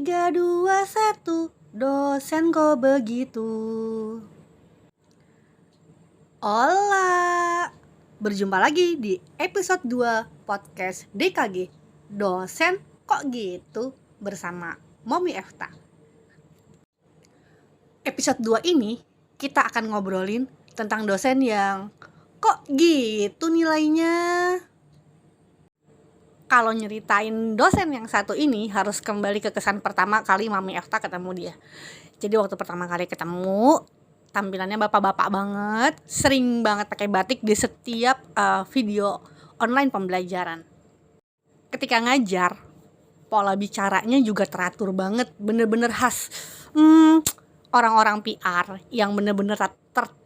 3, 2, 1. Dosen kok begitu? Hola, berjumpa lagi di episode 2 podcast DKG Dosen kok gitu bersama Momi Efta. Episode 2 ini kita akan ngobrolin tentang dosen yang kok gitu nilainya. Kalau nyeritain dosen yang satu ini harus kembali ke kesan pertama kali Mami Efta ketemu dia. Jadi waktu pertama kali ketemu, tampilannya bapak-bapak banget, sering banget pakai batik di setiap video online pembelajaran. Ketika ngajar, pola bicaranya juga teratur banget, bener-bener khas orang-orang PR yang bener-bener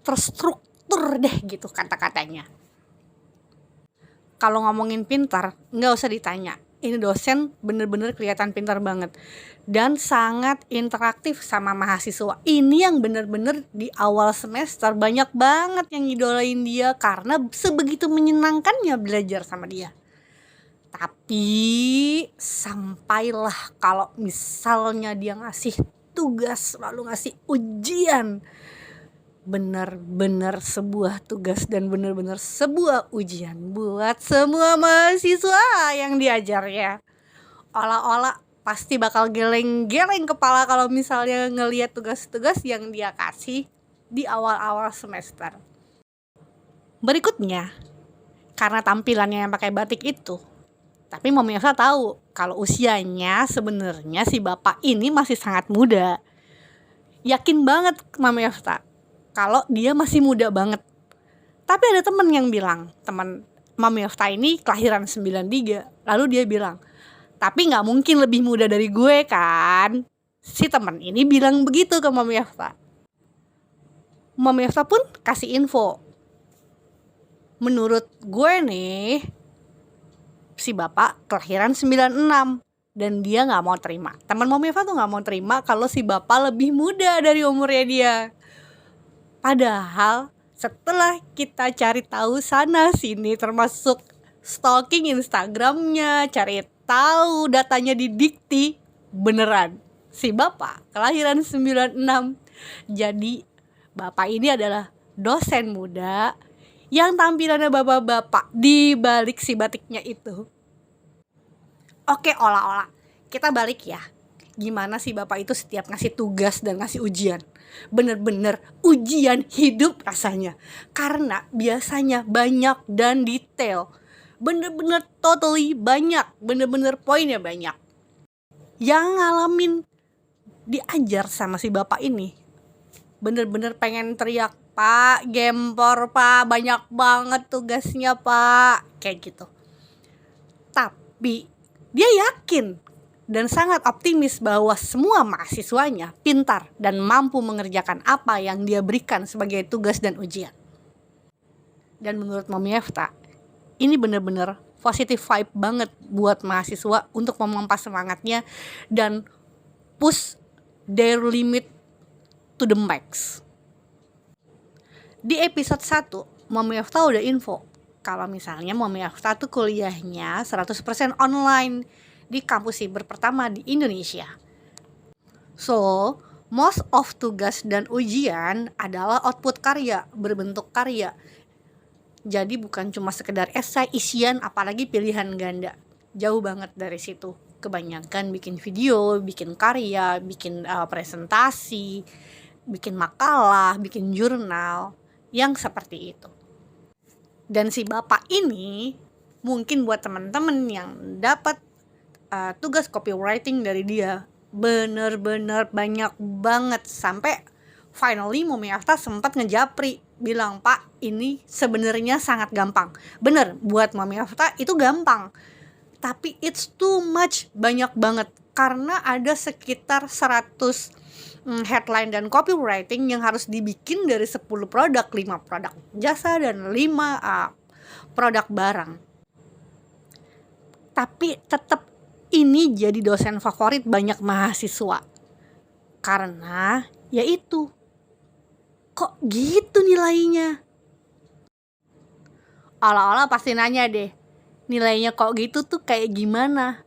terstruktur deh gitu kata-katanya. Kalau ngomongin pintar, nggak usah ditanya. Ini dosen bener-bener kelihatan pintar banget. Dan sangat interaktif sama mahasiswa. Ini yang bener-bener di awal semester banyak banget yang ngidolain dia. Karena sebegitu menyenangkannya belajar sama dia. Tapi sampailah kalau misalnya dia ngasih tugas, lalu ngasih ujian. Benar-benar sebuah tugas dan benar-benar sebuah ujian buat semua mahasiswa yang diajarnya. Olah-olah pasti bakal geleng-geleng kepala kalau misalnya ngelihat tugas-tugas yang dia kasih di awal-awal semester. Berikutnya, karena tampilannya yang pakai batik itu, tapi Mami Efta tahu kalau usianya sebenarnya si bapak ini masih sangat muda. Yakin banget Mami Efta kalau dia masih muda banget. Tapi ada temen yang bilang, teman Mami Efta ini kelahiran 93. Lalu dia bilang, tapi gak mungkin lebih muda dari gue kan. Si temen ini bilang begitu ke Mami Efta. Mami Efta pun kasih info. Menurut gue nih, si bapak kelahiran 96. Dan dia gak mau terima. Teman Mami Efta tuh gak mau terima kalau si bapak lebih muda dari umurnya dia. Padahal setelah kita cari tahu sana sini, termasuk stalking Instagramnya, cari tahu datanya di Dikti, beneran si bapak kelahiran 96. Jadi bapak ini adalah dosen muda yang tampilannya bapak-bapak di balik si batiknya itu. Oke, olah-olah, kita balik ya. Gimana sih bapak itu setiap ngasih tugas dan ngasih ujian. Bener-bener ujian hidup rasanya. Karena biasanya banyak dan detail. Bener-bener totally banyak. Bener-bener poinnya banyak. Yang ngalamin diajar sama si bapak ini, bener-bener pengen teriak, Pak, gempor Pak, banyak banget tugasnya Pak. Kayak gitu. Tapi dia yakin dan sangat optimis bahwa semua mahasiswanya pintar dan mampu mengerjakan apa yang dia berikan sebagai tugas dan ujian. Dan menurut Mami Efta, ini benar-benar positive vibe banget buat mahasiswa untuk memompa semangatnya dan push their limit to the max. Di episode 1, Mami Efta udah info kalau misalnya Mami Efta tuh kuliahnya 100% online di kampus siber pertama di Indonesia. So, most of tugas dan ujian adalah output karya, berbentuk karya. Jadi bukan cuma sekedar esai isian, apalagi pilihan ganda. Jauh banget dari situ. Kebanyakan bikin video, bikin karya, bikin presentasi, bikin makalah, bikin jurnal, yang seperti itu. Dan si bapak ini mungkin buat teman-teman yang dapat tugas copywriting dari dia bener-bener banyak banget, sampai finally Mami Efta sempat ngejapri bilang, Pak, ini sebenarnya sangat gampang. Bener, buat Mami Efta itu gampang, tapi it's too much, banyak banget, karena ada sekitar 100 headline dan copywriting yang harus dibikin dari 10 produk, 5 produk jasa dan 5 produk barang. Tapi tetap ini jadi dosen favorit banyak mahasiswa. Karena yaitu, kok gitu nilainya? Olah-olah pasti nanya deh, nilainya kok gitu tuh kayak gimana?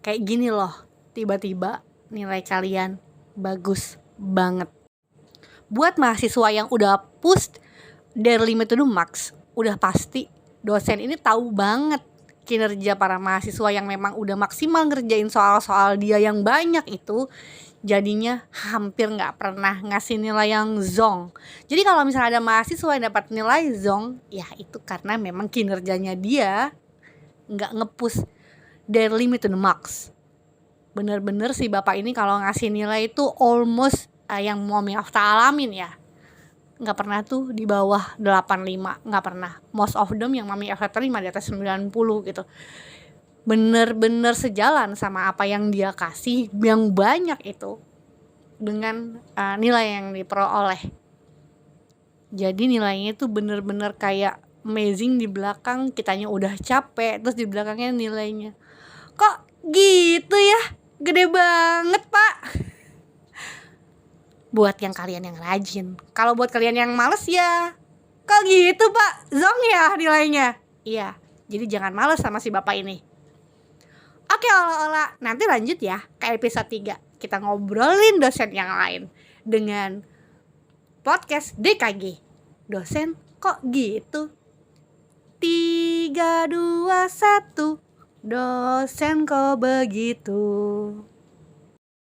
Kayak gini loh, tiba-tiba nilai kalian bagus banget. Buat mahasiswa yang udah push their limit to the max, udah pasti dosen ini tahu banget kinerja para mahasiswa yang memang udah maksimal ngerjain soal-soal dia yang banyak itu. Jadinya hampir gak pernah ngasih nilai yang zong. Jadi kalau misalnya ada mahasiswa yang dapat nilai zong, ya itu karena memang kinerjanya dia gak nge-push their limit to the max. Bener-bener si bapak ini kalau ngasih nilai itu almost yang Mami Afta alamin ya, nggak pernah tuh di bawah 85, nggak pernah. Most of them yang Mami Afta terima di atas 90 gitu. Bener-bener sejalan sama apa yang dia kasih yang banyak itu dengan nilai yang diperoleh. Jadi nilainya tuh bener-bener kayak amazing. Di belakang kitanya udah capek, terus di belakangnya nilainya kok gitu ya, gede banget pak. Buat yang kalian yang rajin. Kalau buat kalian yang males ya, kok gitu pak, zong ya nilainya. Iya, jadi jangan males sama si bapak ini. Oke olah-olah, nanti lanjut ya ke episode 3. Kita ngobrolin dosen yang lain dengan podcast DKG. Dosen kok gitu? 3, 2, 1. Dosen kok begitu?